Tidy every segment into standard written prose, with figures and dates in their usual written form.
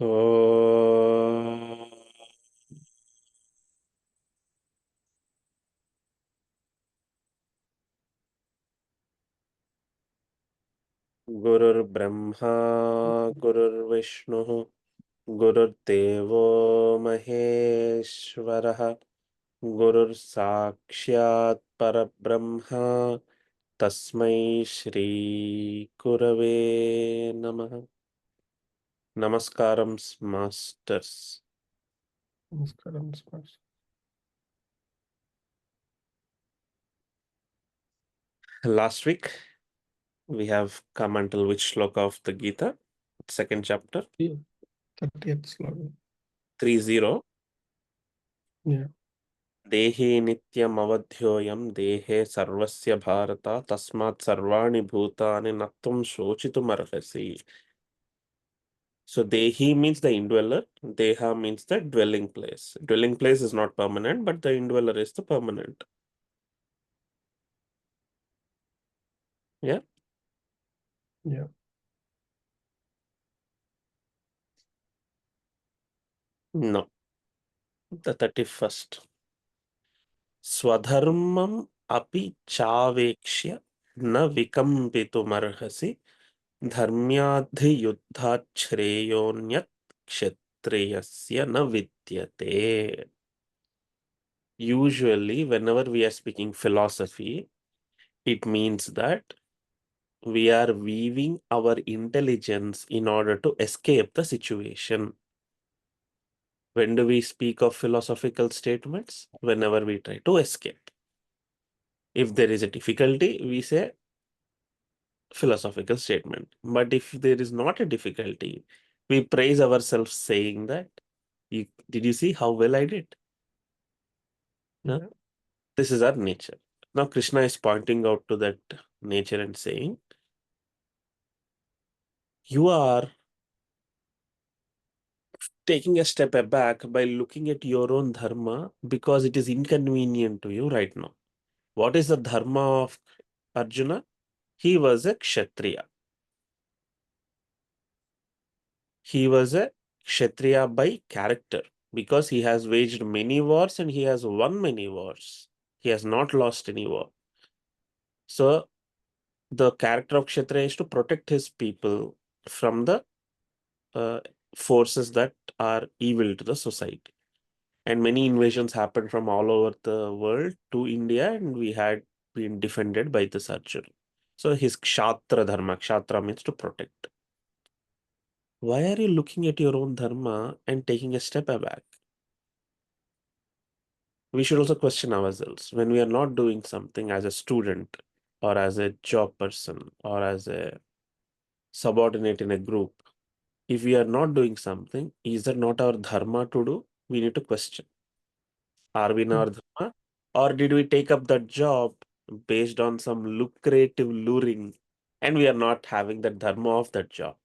Oh, Gurur Brahma, Gurur Vishnu, Gurur Devo Maheshwaraha, Gurur Sakshat Parabrahma, Tasmai Shri Gurave Namaha. Namaskaram, Masters. Namaskaram, Smash. Last week, we have come until which shloka of the Gita? Second chapter, Yeah, 30th slogan. 30. Yeah, देहे नित्यम् अवध्योऽयं देहे सर्वस्य भारत तस्मात् सर्वाणि भूतानि न त्वं शोचितुमर्हसि. So Dehi means the indweller, Deha means the dwelling place. Dwelling place is not permanent, but the indweller is the permanent. Yeah? yeah. No. The 31st. Swadharmam api chavekshya na vikampitumarhasi धर्म्याद्धि युद्धात् श्रेयोन्यत् क्षत्रियस्य न विद्यते. Usually, whenever we are speaking philosophy, it means that we are weaving our intelligence in order to escape the situation. When do we speak of philosophical statements? Whenever we try to escape. If there is a difficulty, we say philosophical statement. But if there is not a difficulty, we praise ourselves saying that, did you see how well I did? No? Yeah. This is our nature. Now Krishna is pointing out to that nature and saying, you are taking a step back by looking at your own dharma because it is inconvenient to you right now. What is the dharma of Arjuna? He was a Kshatriya. He was a Kshatriya by character because he has waged many wars and he has won many wars. He has not lost any war. So the character of Kshatriya is to protect his people from the uh, forces that are evil to the society. And many invasions happened from all over the world to India, and we had been defended by this Arjuna. So his Kshatra Dharma, Kshatra means to protect. Why are you looking at your own Dharma and taking a step back? We should also question ourselves when we are not doing something as a student or as a job person or as a subordinate in a group. If we are not doing something, is that not our dharma to do? We need to question. Are we in our dharma? Or did we take up that job based on some lucrative luring and we are not having the dharma of that job?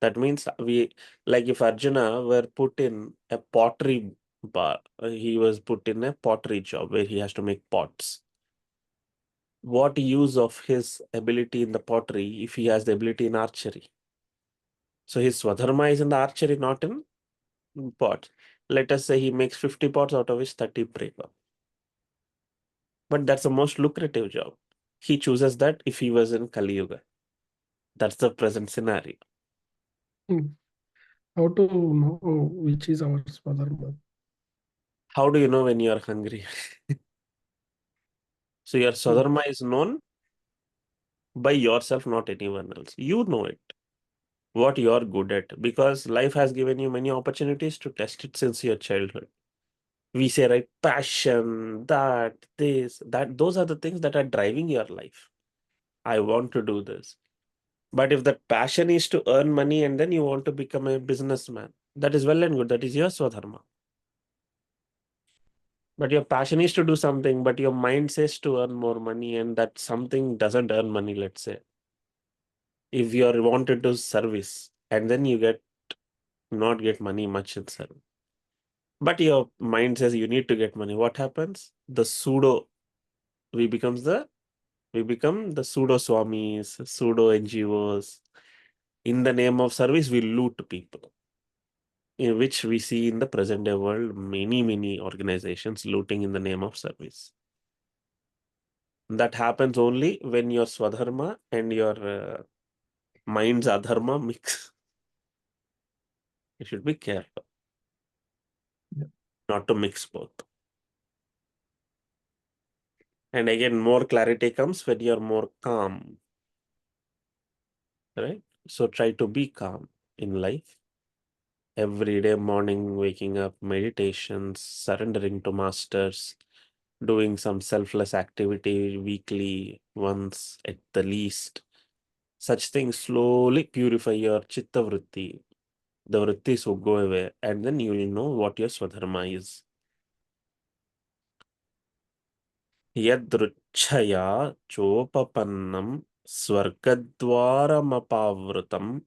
That means we, like if Arjuna were put in a pottery bar, he was put in a pottery job where he has to make pots. What use of his ability in the pottery if he has the ability in archery? So his swadharma is in the archery, not in pots. Let us say he makes 50 pots, out of which 30 break up. But that's the most lucrative job. He chooses that if he was in Kali Yuga. That's the present scenario. Hmm. How to know which is our Swadharma? How do you know when you are hungry? So your Hmm. swadharma is known by yourself, not anyone else. You know it, what you're good at, because life has given you many opportunities to test it since your childhood. We say, right, passion, that, this, that, those are the things that are driving your life. I want to do this. But if that passion is to earn money and then you want to become a businessman, that is well and good. That is your swadharma. But your passion is to do something, but your mind says to earn more money, and that something doesn't earn money, let's say. If you are wanted to service and then you get not get money much in service. But your mind says you need to get money. What happens? The pseudo we become the pseudo swamis, pseudo NGOs, In the name of service, we loot people, in which we see in the present day world many organizations looting in the name of service. That happens only when your swadharma and your mind's adharma mix. You should be careful Yeah. not to mix both. And again, more clarity comes when you're more calm, right? So try to be calm in life. Every day, morning, waking up, meditations, surrendering to masters, doing some selfless activity weekly, once at the least. Such things slowly purify your chitta vritti. The vrittis will go away, and then you will know what your swadharma is. Yadruchaya chopapannam swargadwaramapavrutam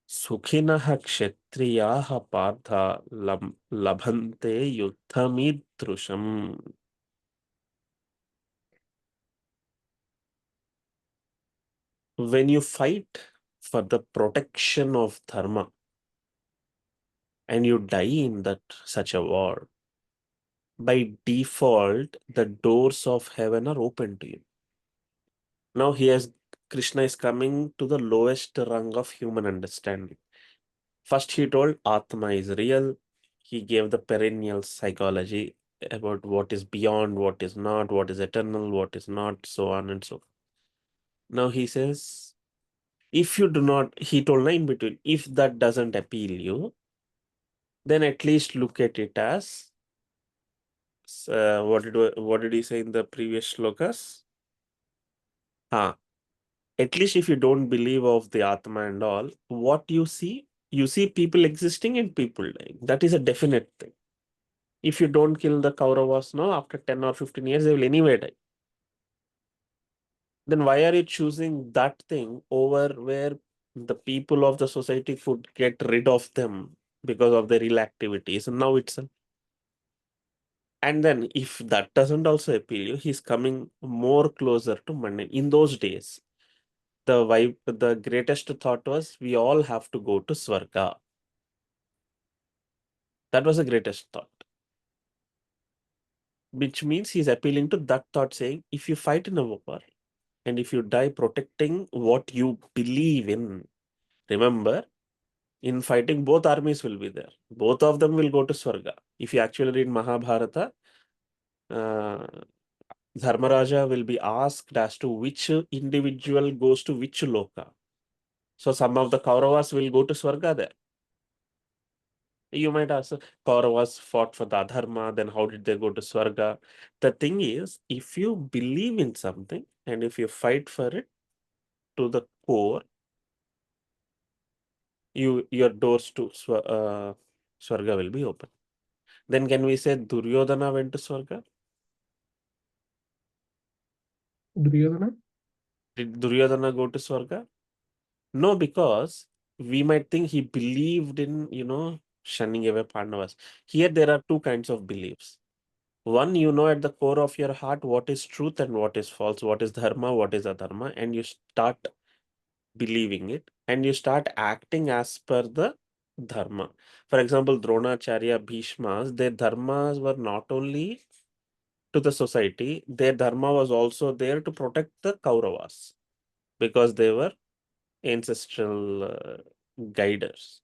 sukhinah kshatriyaha partha labhante yuddhamidrusham. When you fight for the protection of dharma and you die in that such a war, by default, the doors of heaven are open to you. Now, Krishna is coming to the lowest rung of human understanding. First, he told Atma is real. He gave the perennial psychology about what is beyond, what is not, what is eternal, what is not, so on and so forth. Now he says, if you do not, he told in between, if that doesn't appeal you, then at least look at it as what did he say in the previous shlokas? At least if you don't believe of the Atma and all, what you see people existing and people dying. That is a definite thing. If you don't kill the Kauravas now, after 10 or 15 years, they will anyway die. Then why are you choosing that thing over where the people of the society could get rid of them because of their ill activities? And now it's and then if that doesn't also appeal you, he's coming more closer to mundane. In those days, the greatest thought was we all have to go to Swarga. That was the greatest thought. Which means he's appealing to that thought, saying if you fight in a war and if you die protecting what you believe in, remember, in fighting, both armies will be there. Both of them will go to Swarga. If you actually read Mahabharata, uh, Dharmaraja will be asked as to which individual goes to which loka. So some of the Kauravas will go to Swarga there. You might ask, Kauravas fought for the Adharma, then how did they go to Swarga? The thing is, if you believe in something and if you fight for it to the core, your doors to Swarga will be open. Then can we say Duryodhana went to Swarga? Duryodhana? Did Duryodhana go to Swarga? No, because we might think he believed in, shunning away Pandavas. Here there are two kinds of beliefs. One, you know at the core of your heart what is truth and what is false, what is dharma, what is adharma, and you start believing it and you start acting as per the dharma. For example, Dronacharya, Bhishmas, their dharmas were not only to the society, their dharma was also there to protect the Kauravas because they were ancestral guiders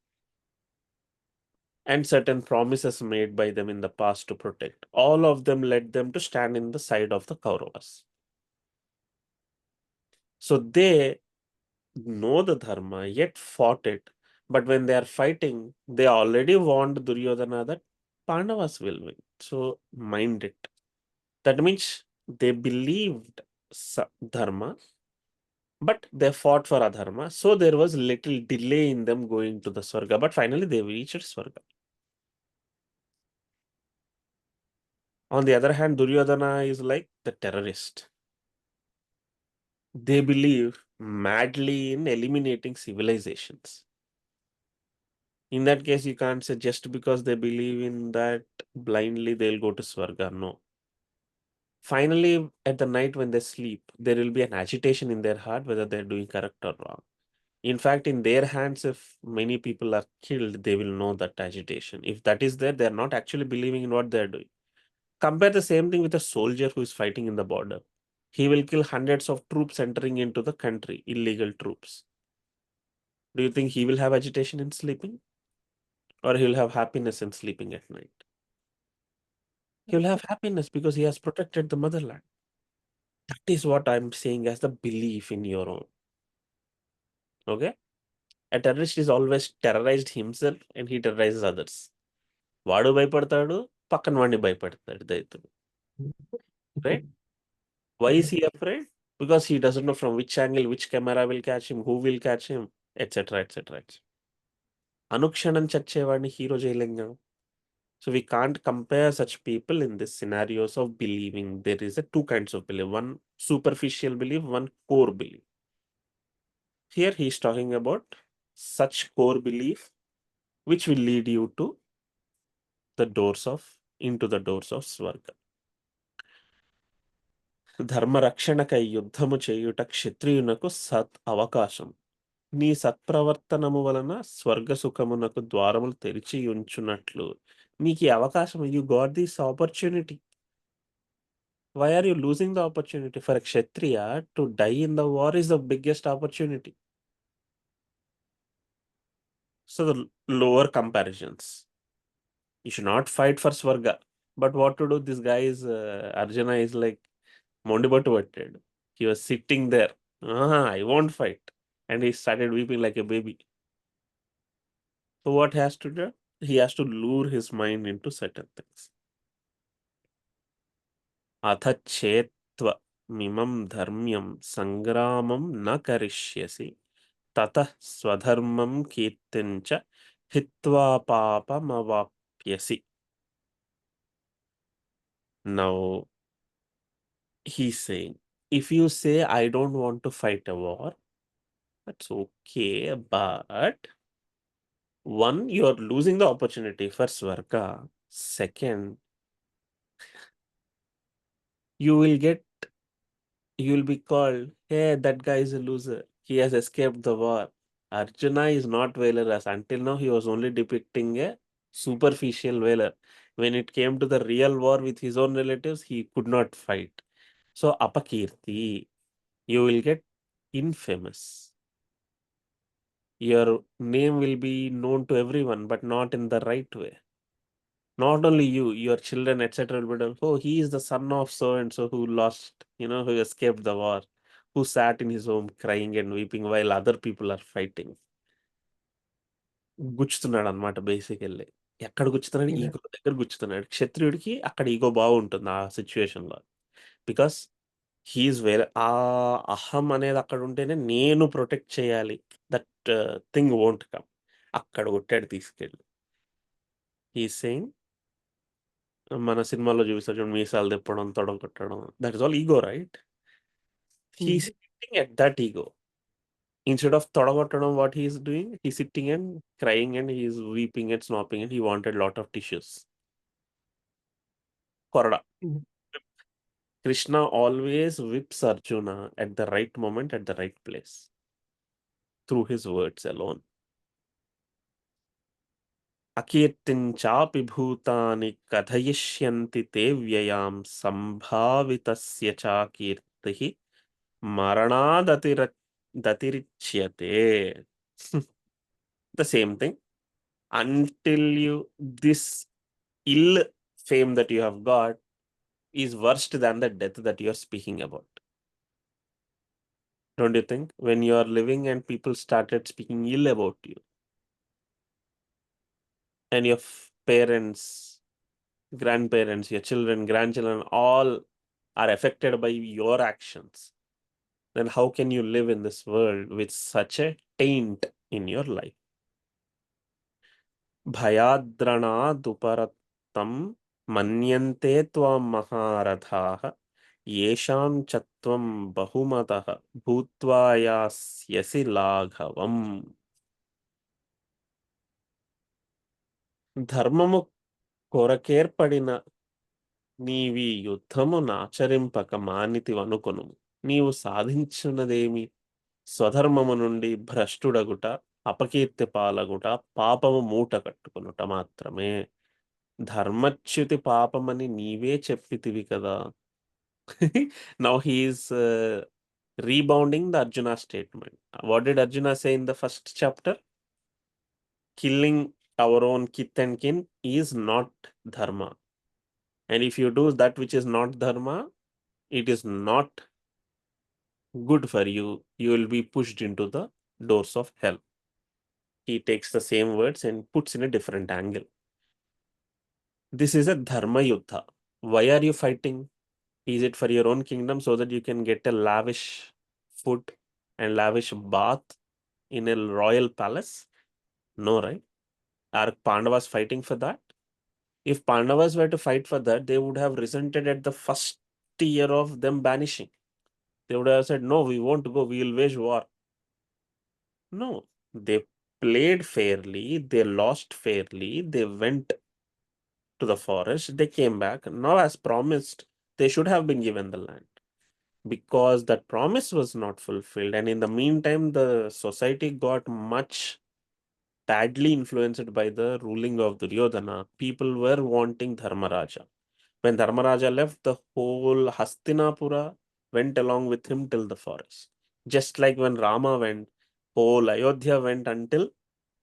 and certain promises made by them in the past to protect. All of them led them to stand in the side of the Kauravas. So they know the dharma, yet fought it. But when they are fighting, they already warned Duryodhana that Pandavas will win. So mind it. That means they believed dharma, but they fought for adharma. So there was little delay in them going to the Swarga, but finally they reached Swarga. On the other hand, Duryodhana is like the terrorist. They believe madly in eliminating civilizations. In that case, you can't say just because they believe in that blindly they'll go to Swarga. No. Finally, at the night when they sleep, there will be an agitation in their heart whether they're doing correct or wrong. In fact, in their hands, if many people are killed, they will know that agitation. If that is there, they are not actually believing in what they are doing. Compare the same thing with a soldier who is fighting in the border. He will kill hundreds of troops entering into the country, illegal troops. Do you think he will have agitation in sleeping? Or he will have happiness in sleeping at night? He will have happiness because he has protected the motherland. That is what I'm saying as the belief in your own. Okay? A terrorist is always terrorized himself and he terrorizes others. వాడు భయపడతాడు, పక్కన వాడిని భయపడతాడు దైత్యుడు. Right? Why is he afraid? Because he doesn't know from which angle, which camera will catch him, who will catch him, etc. etc. Anukshanam చచ్చేవాడిని hero చేయలేం కదా. So we can't compare such people in this scenarios of believing. There is a two kinds of belief. One superficial belief, one core belief. Here he is talking about such core belief which will lead you to the doors of into the doors of Swarga. ధర్మరక్షణకై యుద్ధము చేయుట క్షత్రియునకు సత్ అవకాశం. నీ సత్ప్రవర్తనము వలన స్వర్గసుఖమునకు ద్వారములు తెరిచి ఉంచున్నట్లు నీకు ఈ అవకాశం. You got this opportunity. Why are you losing the opportunity? For a kshatriya to die in the war is the biggest opportunity. So the lower comparisons. You should not fight for Swarga. But what to do? This guy is Arjuna is like Mondibatu Vatted. He was sitting there. I won't fight. And he started weeping like a baby. So what has to do? He has to lure his mind into certain things. అథ చేత్వ మిమం ధర్మ్యం సంగ్రామం న కరిష్యసి తతః స్వధర్మం కీర్తించ హిత్వా పాపమవాప్యసి. Now he's saying, if you say I don't want to fight a war, that's okay, but one, you're losing the opportunity for Swarga. Second, you will be called, hey, that guy is a loser. He has escaped the war. Arjuna is not valorous. Until now, he was only depicting a superficial valor. When it came to the real war with his own relatives, he could not fight. So, apakirti, you will get infamous. Your name will be known to everyone, but not in the right way. Not only you, your children, etc. will be done. Oh, he is the son of so and so who lost, who escaped the war, who sat in his home crying and weeping while other people are fighting. గుచ్చుతున్నాడు అనమాట basically. ఎక్కడ గుచ్చుతున్నాడు? Yeah. Ego దగ్గర గుచ్చుతున్నాడు. క్షత్రియుడికి అక్కడ ego బాగుంటుంది ఆ సిచ్యువేషన్‌లో. Because he is where అహం అనేది అక్కడ ఉంటేనే నేను ప్రొటెక్ట్ చేయాలి. That thing won't come. అక్కడ కొట్టాడు తీసుకెళ్ళి. హి ఈస్ సేయింగ్, మన సినిమాలో చూపిస్తారు చూడండి, మీసాలు తిప్పడం, తొడ కొట్టడం. That is all ego, right? He is sitting at that ego. Instead of తొడగొట్టడం, what he is doing, he's sitting and crying and he is weeping and snopping and he wanted lot of tissues. Korada. Krishna always whips Arjuna at the right moment, at the right place, through his words alone. అకీర్తించాపి భూతాని కథయిష్యంతి తే వ్యయాం సంభావితస్య చ కీర్తిః మరణాదతిరిచ్యతే. The same thing. Until this ill fame that you have got is worse than the death that you are speaking about. Don't you think? When you are living and people started speaking ill about you, and your parents, grandparents, your children, grandchildren, all are affected by your actions, then how can you live in this world with such a taint in your life? భయాద్రణాదుపరతం మన్యంతే త్వాం మహారథాః యేషాం చ త్వం బహుమతః భూత్వా యాస్యసి లాఘవం. ధర్మము కొరకేర్పడిన నీవి యుద్ధము నాచరింపక మానితివనుకొనుము. నీవు సాధించున్నదేమి? స్వధర్మము నుండి భ్రష్టుడగుట, అపకీర్తి పాలగుట, పాపము మూట కట్టుకొనుట మాత్రమే. ధర్మచ్యుతి పాపమని నీవే చెప్పితివి కదా. Now he is rebounding the Arjuna statement. What did Arjuna say in the first chapter? Killing our own kith and kin is not dharma. And if you do that which is not dharma, it is not good for you. You will be pushed into the doors of hell. He takes the same words and puts in a different angle. This is a dharma yuddha. Why are you fighting? Is it for your own kingdom so that you can get a lavish food and lavish bath in a royal palace? No, right? Are Pandavas fighting for that? If Pandavas were to fight for that, they would have resented at the first year of them banishing. They would have said, no, we won't go, we will wage war. No, they played fairly, they lost fairly, they went to the forest, they came back. Now, as promised, they should have been given the land. Because that promise was not fulfilled. And in the meantime, the society got much badly influenced by the ruling of Duryodhana. People were wanting Dharmaraja. When Dharmaraja left, the whole Hastinapura went along with him till the forest. Just like when Rama went, whole Ayodhya went until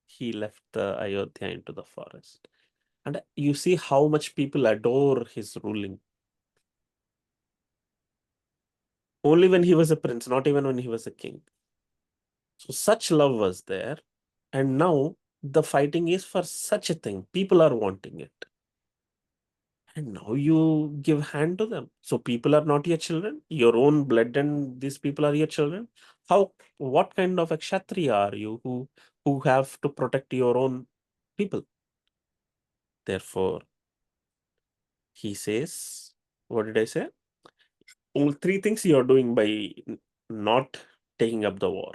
he left the Ayodhya into the forest. And you see how much people adore his ruling. Only when he was a prince, not even when he was a king. So such love was there. And now the fighting is for such a thing. People are wanting it. And now you give hand to them. So people are not your children. Your own blood and these people are your children. What kind of a kshatriya are you who have to protect your own people? Therefore, he says, what did I say? Only three things you are doing by not taking up the war.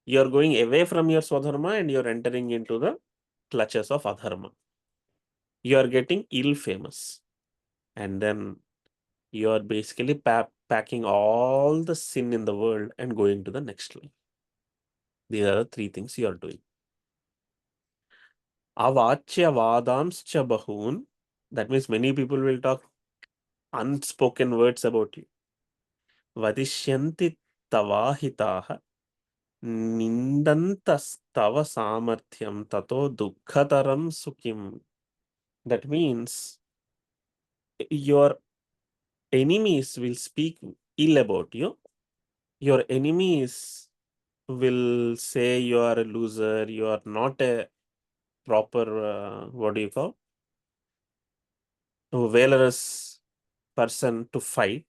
You are going away from your swadharma and you are entering into the clutches of adharma. You are getting ill famous. And then you are basically packing all the sin in the world and going to the next life. These are the three things you are doing. Avachya vadamscha bahun. That means many people will talk unspoken words about you. Vadishyanti tavahitaha nindantastava samarthyam tato dukkataram sukim. That means your enemies will speak ill about you. Your enemies will say you are a loser, you are not a proper, what do you call, a valorous person to fight.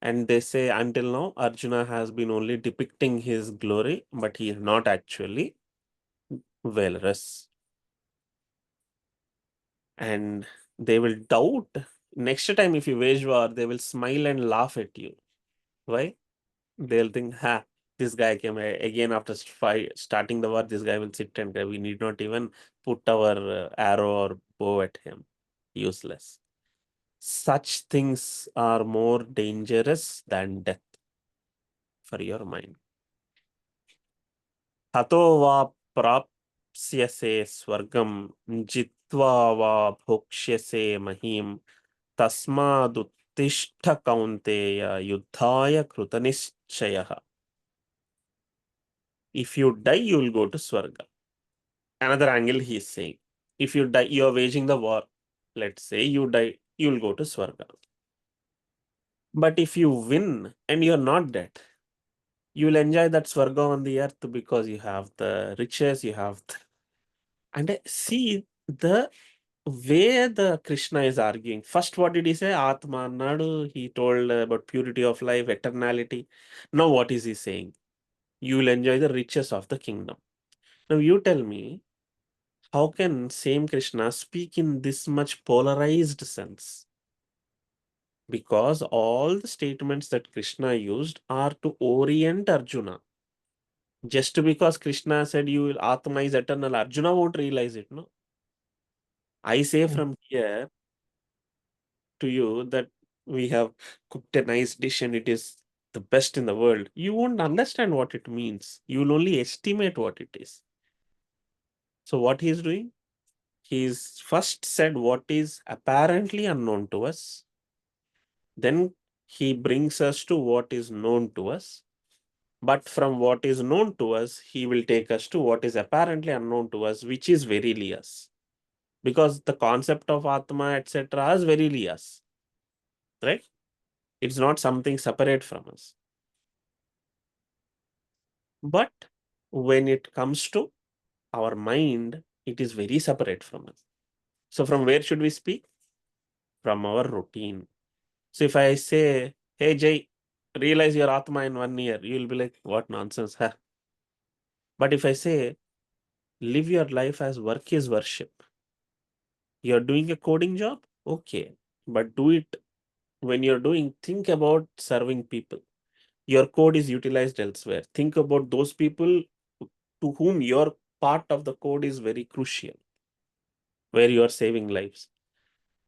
And they say until now, Arjuna has been only depicting his glory, but he is not actually valorous. And they will doubt. Next time, if you wage war, they will smile and laugh at you. Why? They'll think, ha, this guy came again after starting the war. This guy will sit and we need not even put our arrow or bow at him. Useless. Such things are more dangerous than death for your mind. Hato va prapsyase swargam jitva va bhokshyase mahim tasmaduttishta kaunteya yuddhaya krutanischayah. If you die, you will go to Swarga. Another angle he is saying, if you die, you are waging the war. Let's say you die, you will go to Swarga. But if you win and you are not dead, you will enjoy that Swarga on the earth because you have the riches, you have and see the way the Krishna is arguing. First, what did he say? Atma Nadu. He told about purity of life, eternality. Now, what is he saying? You will enjoy the riches of the kingdom. Now, you tell me, how can same Krishna speak in this much polarized sense? Because all the statements that Krishna used are to orient Arjuna. Just because Krishna said you will Atma is eternal, Arjuna won't realize it, no? I say from here to you that we have cooked a nice dish and it is the best in the world, you won't understand what it means. You will only estimate what it is. So what he's doing? He's first said what is apparently unknown to us. Then he brings us to what is known to us. But from what is known to us, he will take us to what is apparently unknown to us, which is verily us. Because the concept of Atma, etc., is verily us. Right? It's not something separate from us. But when it comes to our mind, it is very separate from us. So from where should we speak? From our routine. So if I say, hey Jay, realize your Atma in 1 year, you'll be like, what nonsense, huh? But if I say, live your life as work is worship, you're doing a coding job, okay, but do it when you're doing, think about serving people. Your code is utilized elsewhere. Think about those people to whom your part of the code is very crucial, where you are saving lives.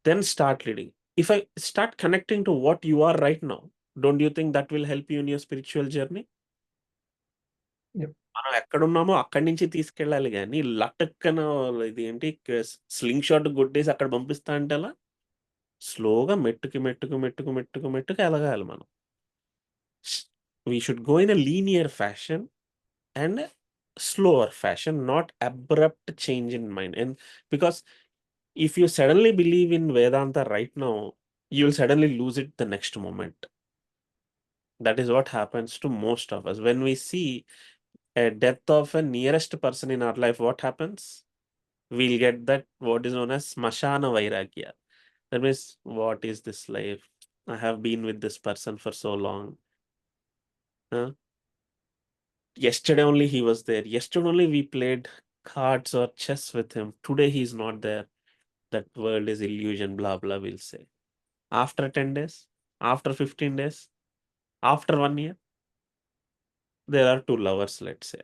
Then start leading. If I start connecting to what you are right now, don't you think that will help you in your spiritual journey? Yep. మనం ఎక్కడున్నామో అక్కడి నుంచి తీసుకెళ్ళాలి కానీ లటక్కన ఇది ఏంటి sling shot కొట్టేసి అక్కడ పంపిస్తా అంటే అలా స్లోగా మెట్టుకు ఎలగాలి మనం. We should go in a linear fashion and a slower fashion, not abrupt change in mind. And because if you suddenly believe in Vedanta right now, you'll suddenly lose it the next moment. That is what happens to most of us. When we see a death of a nearest person in our life, what happens? We'll get that what is known as smashana vairagya. That means, what is this life? I have been with this person for so long. Huh? Yesterday only he was there. Yesterday only we played cards or chess with him. Today he's not there. That world is illusion, blah, blah, we'll say. After 10 days, after 15 days, after 1 year, there are two lovers, let's say.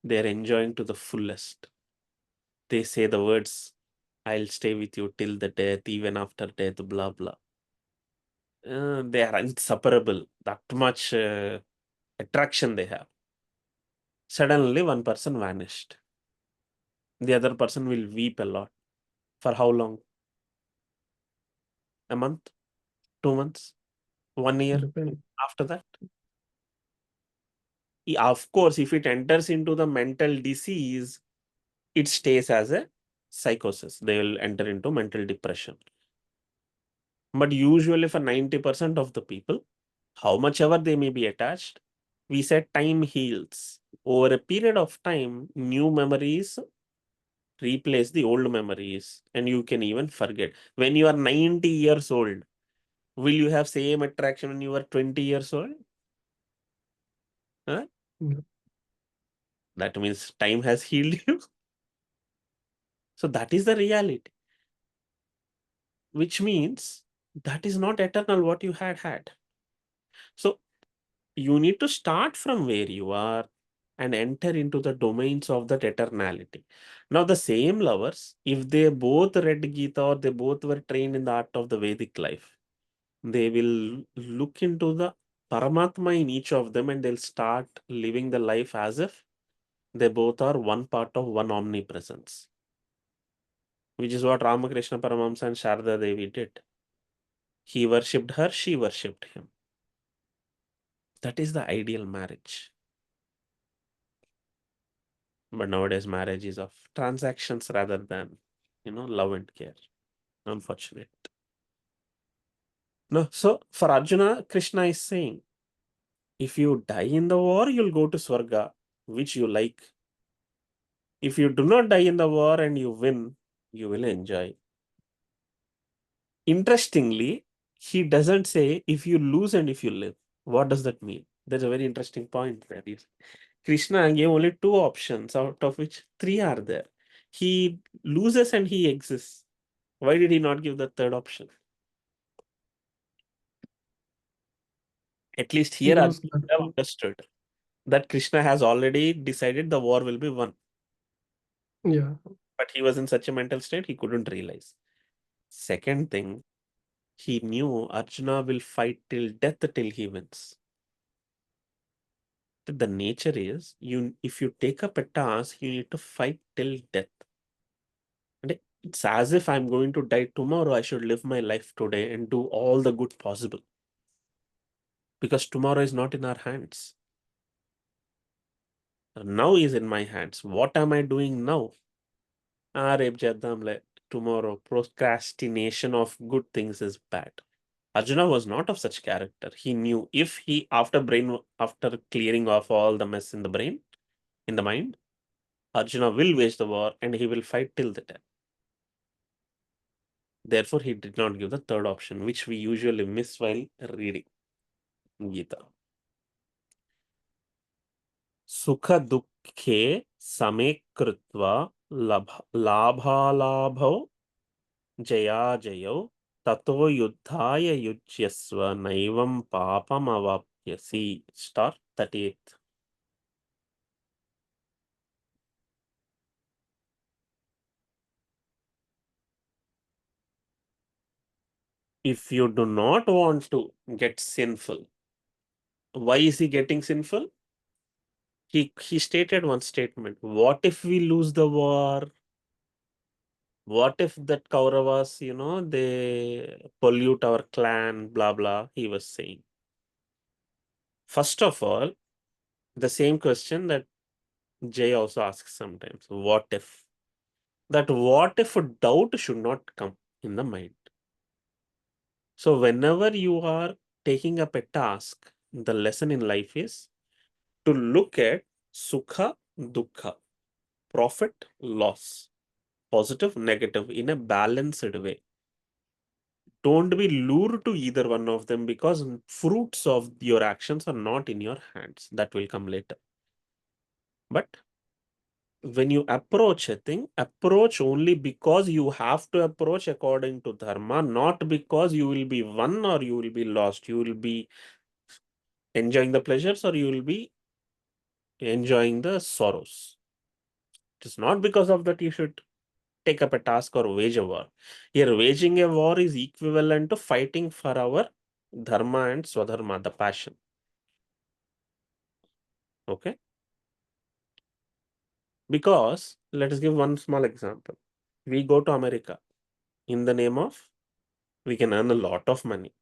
They're enjoying to the fullest. They say the words, I'll stay with you till the death, even after death, blah, blah. They are inseparable. That much attraction they have. Suddenly, one person vanished. The other person will weep a lot. For how long? A month? 2 months? 1 year? Depend. After that? Of course, if it enters into the mental disease, it stays as a psychosis. They will enter into mental depression. But usually for 90% of the people, how much ever they may be attached, we said time heals. Over a period of time, new memories replace the old memories and you can even forget. When you are 90 years old, will you have same attraction when you were 20 years old? Huh? Yep. That means time has healed you. So that is the reality. Which means that is not eternal what you had. So you need to start from where you are and enter into the domains of that eternality. Now, the same lovers, if they both read Gita or they both were trained in the art of the Vedic life, they will look into the Paramatma in each of them and they'll start living the life as if they both are one part of one omnipresence, which is what Ramakrishna Paramahamsa and Sharda Devi did. He worshipped her, she worshipped him. That is the ideal marriage. But nowadays, marriage is of transactions rather than, love and care. Unfortunate. No, so for Arjuna, Krishna is saying, if you die in the war, you'll go to Swarga, which you like. If you do not die in the war and you win, you will enjoy. Interestingly, he doesn't say if you lose and if you live. What does that mean? There's a very interesting point there. Krishna gave only two options, out of which three are there. He loses and he exists. Why did he not give the third option? At least here, Because Arjuna would have understood that Krishna has already decided the war will be won. yeah. But he was in such a mental state, he couldn't realize. Second thing, He knew Arjuna will fight till death till he wins. The nature is, if you take up a task, you need to fight till death. And it's as if I'm going to die tomorrow, I should live my life today and do all the good possible. Because tomorrow is not in our hands. Now is in my hands. What am I doing now? Rep cheddamle tomorrow. Procrastination of good things is bad. Arjuna was not of such character. He knew if he, after clearing off all the mess in the brain, in the mind, Arjuna will wage the war and he will fight till the death. Therefore, he did not give the third option, which we usually miss while reading Gita. Sukha dukhe same krutva labhalabhau jaya jayo tato yuddhaya yujyasva naivam papam avapyasi. Start 38th. If you do not want to get sinful, why is he getting sinful? He stated one statement. What if we lose the war? What if that Kauravas, they pollute our clan, blah, blah, he was saying. First of all, the same question that Jay also asks sometimes. What if? That what if a doubt should not come in the mind. So whenever you are taking up a task, the lesson in life is to look at sukha, dukkha, profit, loss, positive, negative in a balanced way. Don't be lured to either one of them because fruits of your actions are not in your hands. That will come later. But when you approach a thing, approach only because you have to approach according to dharma, not because you will be won or you will be lost. You will be enjoying the pleasures or you will be enjoying the sorrows. It is not because of that you should take up a task or wage a war. Here, waging a war is equivalent to fighting for our dharma and swadharma, the passion. Okay? Because let us give one small example. We go to America in the name of we can earn a lot of money.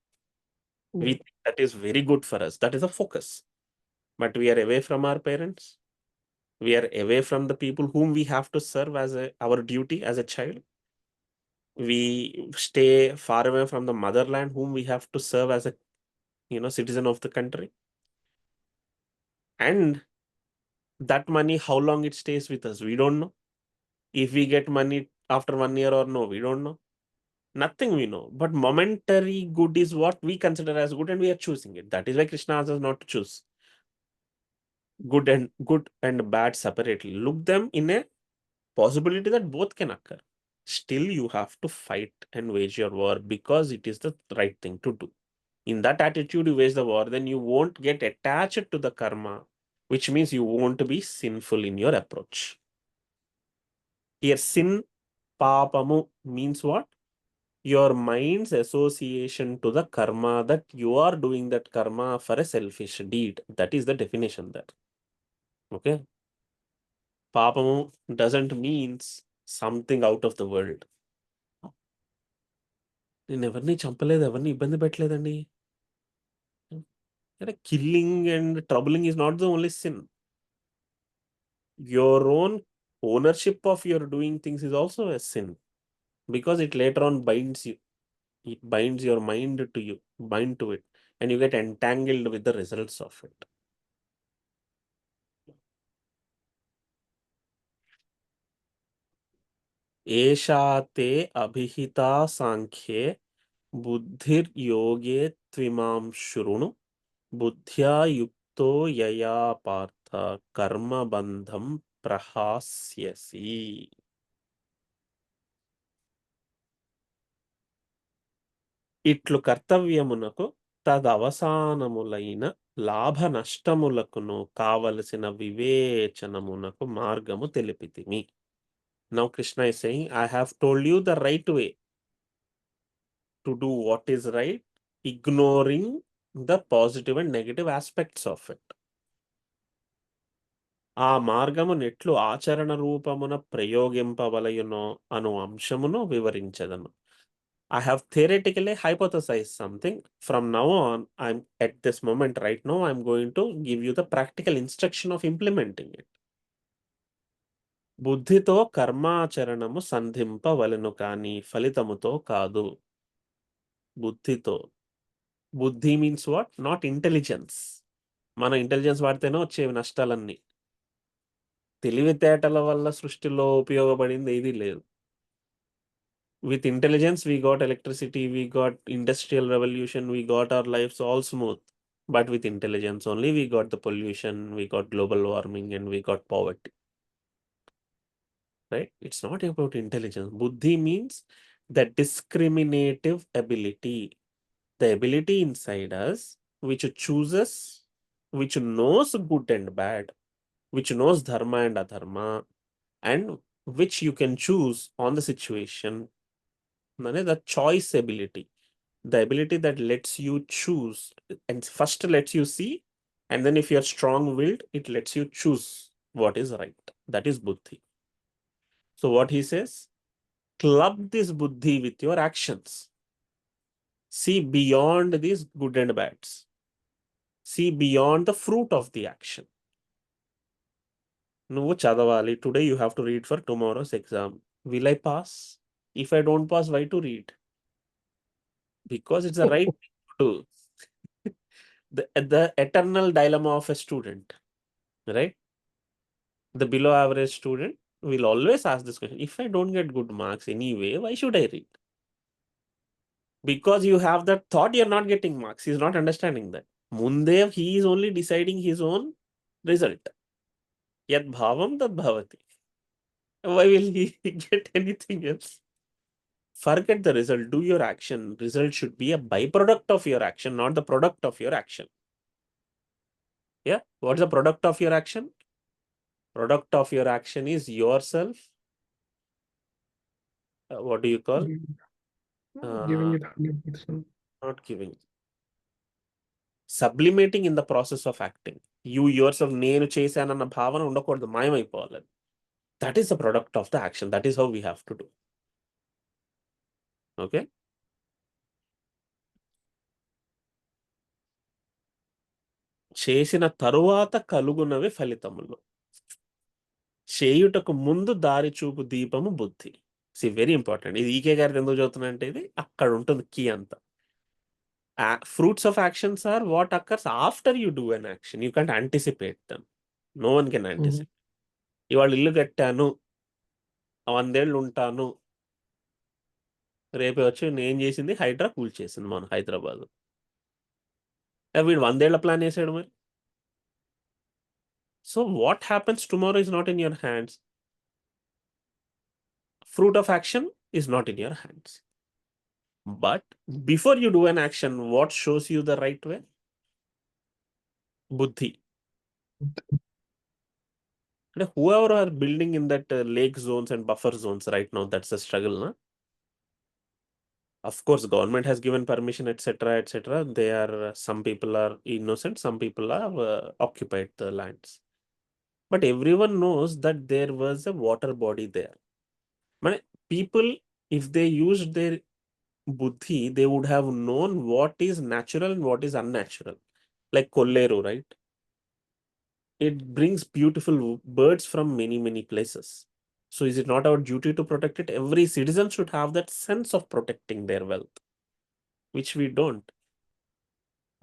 We think that is very good for us. That is a focus. But we are away from our parents. We are away from the people whom we have to serve as our duty as a child. We stay far away from the motherland whom we have to serve as a citizen of the country. And that money, how long it stays with us, we don't know. If we get money after 1 year or no, we don't know. Nothing we know. But momentary good is what we consider as good and we are choosing it. That is why Krishna asks us not to choose good and bad separately. Look them in a possibility that both can occur. Still, you have to fight and wage your war because it is the right thing to do. In that attitude, you wage the war, then you won't get attached to the karma, which means you won't be sinful in your approach. Here, sin, papamu means what? Your mind's association to the karma that you are doing that karma for a selfish deed. That is the definition there. Okay. Papamu doesn't means something out of the world. నేను ఎవరిని చంపలేదు ఎవరిని ఇబ్బంది పెట్టలేదండి killing and troubling is not the only sin. Your own ownership of your doing things is also a sin because it later on binds you. It binds your mind to you, bind to it, and you get entangled with the results of it. एषा ते अभिहिता सांख्ये बुद्धिर्योगे त्विमां शृणु बुद्ध्या युक्तो यया पार्थ कर्मबन्धं प्रहास्यसि. ఇట్లు కర్తవ్యమునకు తదవసానములైన లాభ నష్టములకును కావలసిన వివేచనమునకు మార్గము తెలిపితిమి. Now Krishna is saying, I have told you the right way to do what is right, ignoring the positive and negative aspects of it. ఆ మార్గమును ఎట్లు ఆచరణ రూపమున ప్రయోగింపవలయునో అను అంశమును వివరించదను. I have theoretically hypothesized something. From now on, I'm at this moment right now, I'm going to give you the practical instruction of implementing it. బుద్ధితో కర్మాచరణము సంధింపవలెను కానీ ఫలితముతో కాదు. బుద్ధితో. బుద్ధి మీన్స్ వాట్? Not intelligence. మన ఇంటెలిజెన్స్ వాడితేనే వచ్చేవి నష్టాలన్నీ. తెలివితేటల వల్ల సృష్టిలో ఉపయోగపడింది ఏదీ లేదు. With intelligence, we got electricity, we got industrial revolution, we got our lives all smooth. But with intelligence only, we got the pollution, we got global warming, and we got poverty. Right? It's not about intelligence. Buddhi means the discriminative ability. The ability inside us which chooses, which knows good and bad, which knows dharma and adharma, and which you can choose on the situation. The choice ability, the ability that lets you choose, and first lets you see, and then if you're strong-willed, it lets you choose what is right. That is buddhi. So what he says, club this buddhi with your actions. See beyond these good and bads. See beyond the fruit of the action. నువ్వు చదవాలి. Today you have to read for tomorrow's exam. Will I pass? If I don't pass, why to read? Because it's the right thing to do. The eternal dilemma of a student, right? The below average student will always ask this question: if I don't get good marks anyway, why should I read? Because you have that thought, you're not getting marks. He's not understanding that. Mundev, he is only deciding his own result. Yad bhavam tad bhavati. Why will he get anything else? Forget the result. Do your action. Result should be a byproduct of your action, not the product of your action. Yeah? What's the product of your action? Product of your action is yourself. What do you call? Giving it 100%. Not giving. Sublimating in the process of acting. You yourself, నేను చేశానన్న భావన ఉండకూడదు, మాయమైపోవాలి. That is the product of the action. That is how we have to do. Okay? చేసిన తరువాత కలుగునవి ఫలితములు. చేయుటకు ముందు దారి చూపు దీపము బుద్ధి. Very important. ఇది ఈకే గారి ఎందుకు చదువుతున్నా అంటే ఇది అక్కడ ఉంటుంది కీ అంతా. Fruits of actions are what occurs after you do an action. You can't anticipate them. No one can anticipate. ఇవాళ ఇల్లు కట్టాను, 100 ఏళ్ళు ఉంటాను, రేపే వచ్చి నేను చేసింది హైడ్రా కూల్ చేసింది మన హైదరాబాద్. వీడు 100 ఏళ్ల ప్లాన్ వేసాడు మరి. So what happens tomorrow is not in your hands. Fruit of action is not in your hands. But before you do an action, what shows you the right way? Buddhi. Whoever are building in that lake zones and buffer zones right now, that's a struggle. Na? Of course, government has given permission, etc., etc. They are, some people are innocent, some people have occupied the lands. But everyone knows that there was a water body there. But people, if they used their buddhi, they would have known what is natural and what is unnatural. Like Kolleru, right? It brings beautiful birds from many, many places. So is it not our duty to protect it? Every citizen should have that sense of protecting their wealth, which we don't.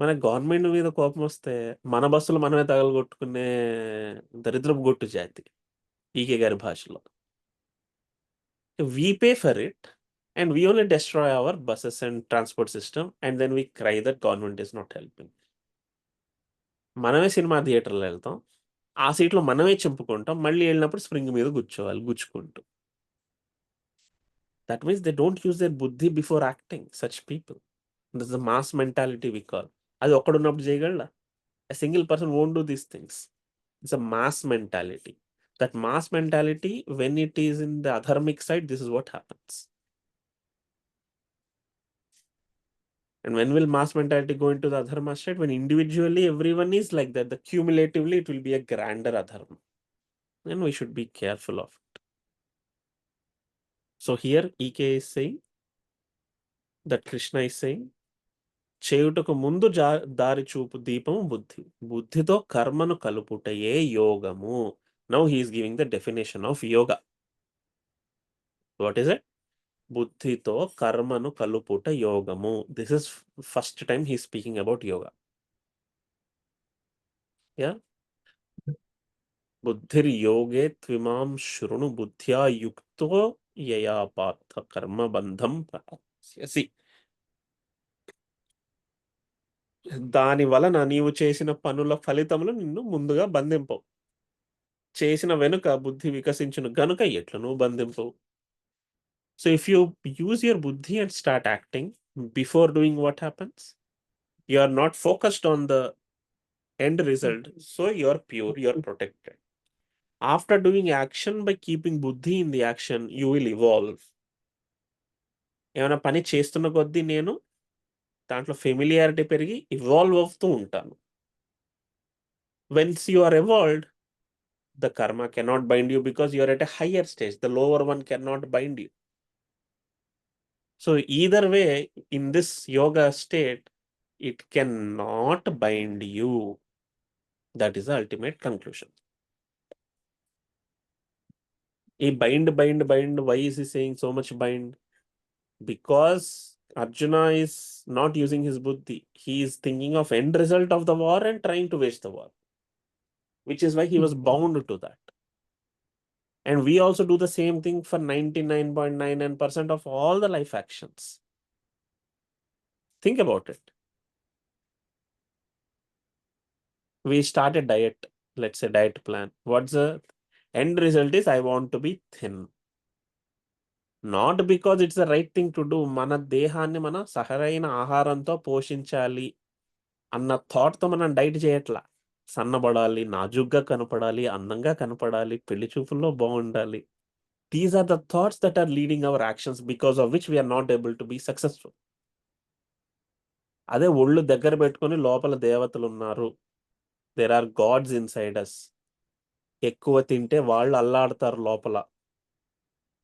మన government మీద కోపం వస్తే మన బస్సులు మనమే తగలగొట్టుకునే దరిద్రపు గొట్టు జాతి ఈకే గారి భాషలో. We pay for it and we only destroy our buses and transport system, and then we cry that government is not helping. మనమే సినిమా థియేటర్లో వెళ్తాం, ఆ సీట్లో మనమే చింపుకుంటాం, మళ్ళీ వెళ్ళినప్పుడు స్ప్రింగ్ మీద కూర్చోవాలి గుచ్చుకుంటూ. That means they don't use their buddhi before acting, such people. This is the mass mentality we call. అది ఒక్కడున్నప్పుడు చేయగలరా? A single person won't do these things. It's a mass mentality. That mass mentality, when it is in the adharmic side, this is what happens. And when will mass mentality go into the adharma state? When individually everyone is like that, the cumulatively it will be a grander adharma. And we should be careful of it. So here EK is saying that Krishna is saying, చేయుటకు ముందు దారి చూపు దీపము బుద్ధి, బుద్ధితో కర్మను కలుపుటయే యోగము. Now he is giving the definition of yoga. What is it? బుద్ధితో కర్మను కలుపుట యోగము. This is first time he is speaking about yoga. Yeah. బుద్ధిర్ యోగే త్విమాం శృణు బుద్ధ్యా యుక్తో యయా Partha కర్మబంధం ప్రహస్యసి. దాని వలన నీవు చేసిన పనుల ఫలితములు నిన్ను ముందుగా బంధింపవు. చేసిన వెనుక బుద్ధి వికసించును గనుక ఎట్లను బంధింపవు. So if you use your buddhi and start acting before doing what happens, you are not focused on the end result. So you are pure, you are protected. After doing action, by keeping buddhi in the action, you will evolve. ఏమైనా పని చేస్తున్న కొద్దీ నేను దాంట్లో familiarity పెరిగి evolve అవుతూ ఉంటాను. Once you are evolved, the karma cannot bind you because you are at a higher stage. The lower one cannot bind you. So either way, in this yoga state, it cannot bind you. That is the ultimate conclusion. A bind, why is he saying so much bind? Because Arjuna is not using his buddhi. He is thinking of end result of the war and trying to wage the war, which is why he was bound to that. And we also do the same thing for 99.99% of all the life actions. Think about it. We start a diet, let's say diet plan. What's the end result is I want to be thin. Not because it's the right thing to do. మన దేహాన్ని మన సరైన ఆహారంతో పోషించాలి అన్న థాట్తో మనం diet చేయట్లా. సన్నబడాలి, నాజుగ్గా కనపడాలి, అందంగా కనపడాలి, పెళ్లి చూపుల్లో బాగుండాలి. These are the thoughts that are leading our actions, because of which we are not able to be successful. అదే ఒళ్ళు దగ్గర పెట్టుకొని లోపల దేవతలు ఉన్నారు, there are gods inside us. ఎక్కువ తింటే వాళ్ళు అల్లాడతారు లోపల,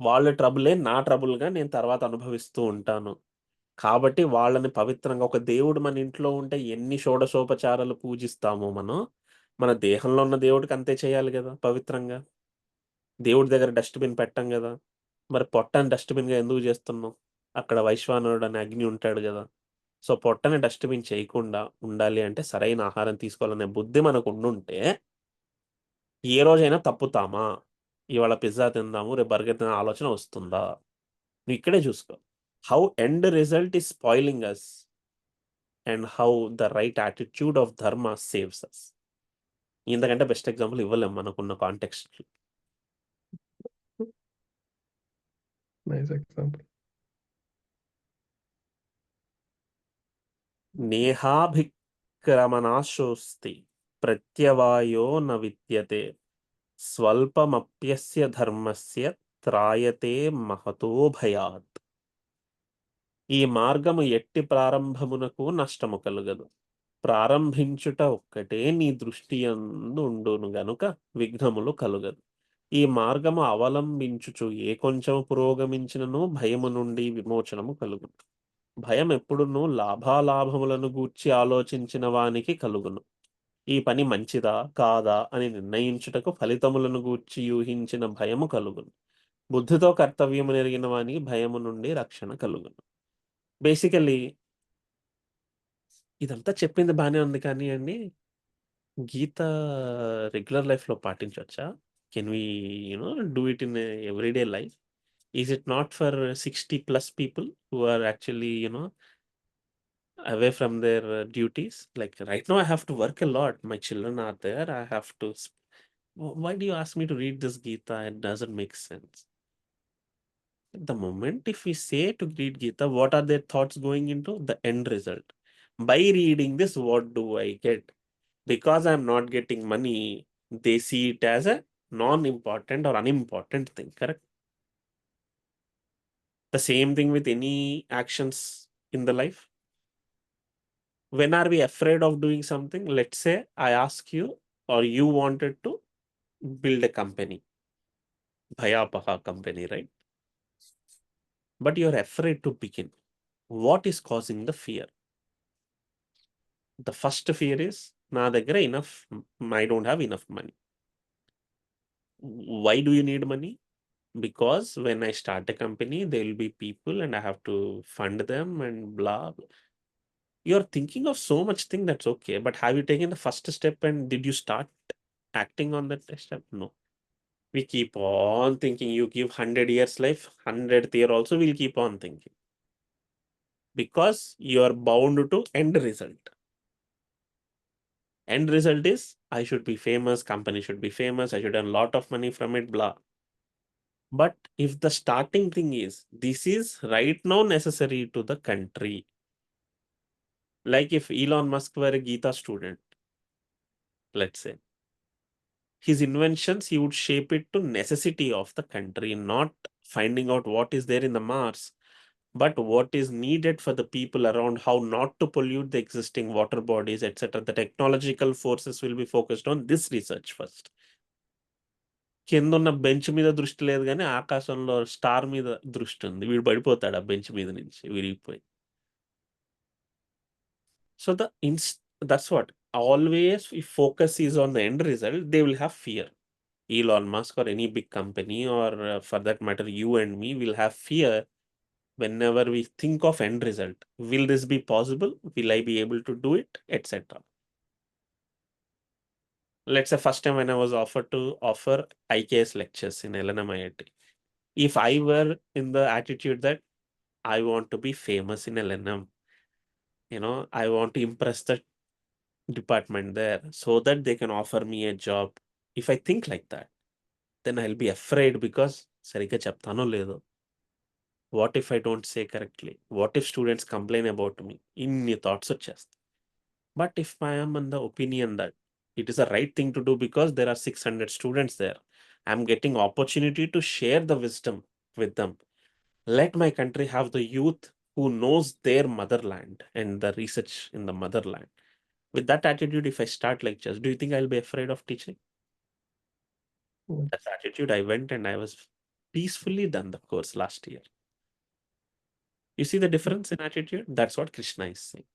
వాళ్ళ ట్రబులే నా ట్రబుల్గా నేను తర్వాత అనుభవిస్తూ ఉంటాను. కాబట్టి వాళ్ళని పవిత్రంగా, ఒక దేవుడు మన ఇంట్లో ఉంటే ఎన్ని షోడశోపచారాలు పూజిస్తామో మనం, మన దేహంలో ఉన్న దేవుడికి అంతే చేయాలి కదా పవిత్రంగా. దేవుడి దగ్గర డస్ట్బిన్ పెట్టం కదా, మరి పొట్టని డస్ట్బిన్గా ఎందుకు చేస్తున్నాం? అక్కడ వైశ్వానరుడు అనే అగ్ని ఉంటాడు కదా. సో పొట్టని డస్ట్బిన్ చేయకుండా ఉండాలి అంటే సరైన ఆహారం తీసుకోవాలనే బుద్ధి మనకు ఉండుంటే ఏ రోజైనా తప్పుతామా? ఇవాళ పిజ్జా తిందాము, రేపు బర్గర్ తినే ఆలోచన వస్తుందా? నువ్వు ఇక్కడే చూసుకో. How end result is spoiling us and how the right attitude of dharma saves us. ఇంతకంటే బెస్ట్ ఎగ్జాంపుల్ ఇవ్వలేము మనకున్న కాంటెక్స్ట్. Nice example. నేహాభిక్రమణాశోస్తి ప్రత్యవాయో న విద్యతే స్వల్పమప్యస్య ధర్మస్య త్రాయతే మహతో భయాత్. ఈ మార్గము ఎట్టి ప్రారంభమునకు నష్టము కలుగదు. ప్రారంభించుట ఒక్కటే నీ దృష్టి యందు ఉండును గనుక విఘ్నములు కలుగదు. ఈ మార్గము అవలంబించుచు ఏ కొంచెం పురోగమించినను భయము నుండి విమోచనము కలుగును. భయం ఎప్పుడును లాభాలాభములను గూర్చి ఆలోచించిన వానికి కలుగును. ఈ పని మంచిదా కాదా అని నిర్ణయించుటకు ఫలితములను గూర్చి యూహించిన భయము కలుగును. బుద్ధితో కర్తవ్యము నెరిగిన వానికి భయము నుండి రక్షణ కలుగును. బేసికలీ ఇదంతా చెప్పింది బాగానే ఉంది, కానీ అండి గీత రెగ్యులర్ లైఫ్లో పాటించవచ్చా? Can we do it in everyday life? Is it not for 60+ people who are actually away from their duties? Like right now I have to work a lot, my children are there, I have to why do you ask me to read this Gita? It doesn't make sense. At the moment if we say to read Gita, what are their thoughts going into? The end result. By reading this, what do I get? Because I'm not getting money, they see it as a non-important or unimportant thing, correct? The same thing with any actions in the life. When are we afraid of doing something? Let's say I ask you, or you wanted to build a company, Bhayapaha company, right? But you're afraid to begin. What is causing the fear? The first fear is, na daggara enough, I don't have enough money. Why do you need money? Because when I start a company, there will be people and I have to fund them and blah, blah. You're thinking of so much thing, that's okay. But have you taken the first step and did you start acting on that step? No. We keep on thinking. You give 100 years life, 100th year also we'll keep on thinking. Because you are bound to end result. End result is, I should be famous, company should be famous, I should earn a lot of money from it, blah. But if the starting thing is, this is right now necessary to the country. Like if Elon Musk were a Gita student, let's say, his inventions, he would shape it to necessity of the country, not finding out what is there in the Mars, but what is needed for the people around, how not to pollute the existing water bodies, etc. The technological forces will be focused on this research first. కింద ఉన్న bench మీద దృష్టి లేదు కానీ ఆకాశంలో star మీద దృష్టి ఉంది. వీడు పడిపోతాడు ఆ బెంచ్ మీద నుంచి విరిగిపోయి. So that's what. Always if focus is on the end result, they will have fear. Elon Musk or any big company, or for that matter, you and me will have fear whenever we think of end result. Will this be possible? Will I be able to do it? Etc. Let's say first time when I was offered to offer IKS lectures in LNM IIT. If I were in the attitude that I want to be famous in LNM, I want to impress the department there so that they can offer me a job. If I think like that, then I'll be afraid because సరిగ్గా చెప్తానో లేదో. What if I don't say correctly? What if students complain about me? Inni thoughts వచ్చేస్తాయి. But if I am in the opinion that it is the right thing to do because there are 600 students there, I'm getting opportunity to share the wisdom with them. Let my country have the youth who knows their motherland and the research in the motherland. With that attitude, if I start lectures, do you think I'll be afraid of teaching? That attitude, I went and I was peacefully done the course last year. You see the difference in attitude? That's what Krishna is saying.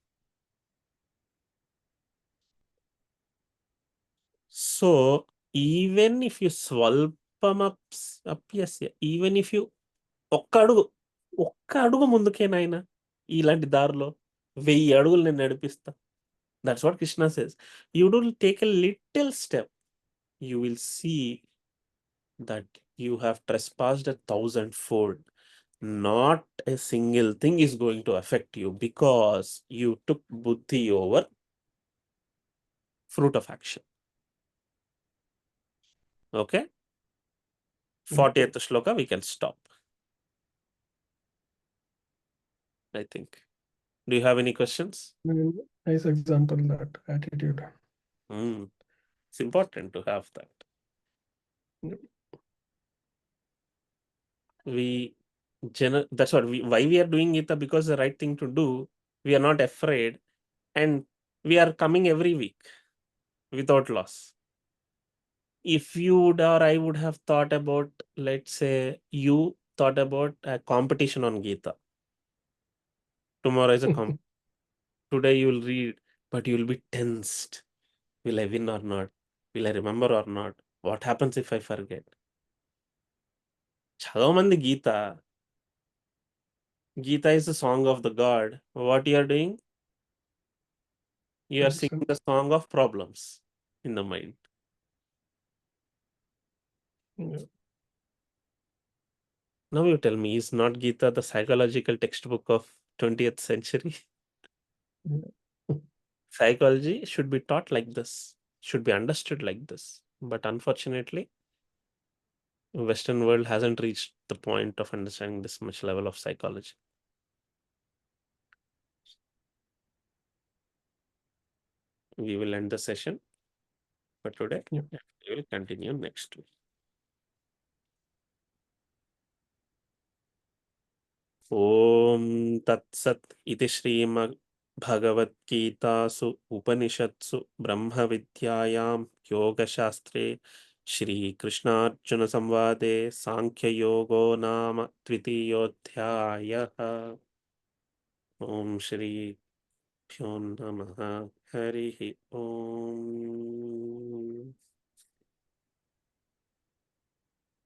So even if you swalpam up, yes, even if you ఒక్క అడుగు ముందుకే నాయన ఇలాంటి దారిలో 1000 అడుగులు నేను నడిపిస్తా. That's what Krishna says. You do take a little step, you will see that you have trespassed 1,000-fold. Not a single thing is going to affect you because you took buddhi over fruit of action. Okay? 40th shloka, we can stop, I think. Do you have any questions? Nice example, that attitude. It's important to have that. Yep. That's what why we are doing it, because the right thing to do. We are not afraid, and we are coming every week without loss. If you would or I would have thought about, let's say you thought about a competition on Gita. Tomorrow is a today you will read, but you will be tensed. Will I win or not? Will I remember or not? What happens if I forget? చదవమంది Gita. Gita is the song of the God. What you are doing? You are singing the song of problems in the mind. Yeah. Now you tell me, is not Gita the psychological textbook of 20th century? Yeah. Psychology should be taught like this, should be understood like this. But unfortunately, Western world hasn't reached the point of understanding this much level of psychology. We will end the session for today. Yeah. We will continue next week. Om Tat Sat iti Srimad भगवद्गीतासु उपनिषत्सु ब्रह्मविद्यायां योगशास्त्रे श्रीकृष्णार्जुनसंवादे साङ्ख्ययोगो नाम द्वितीयोऽध्यायः। ॐ श्रीभ्यो नमः। हरिः ॐ।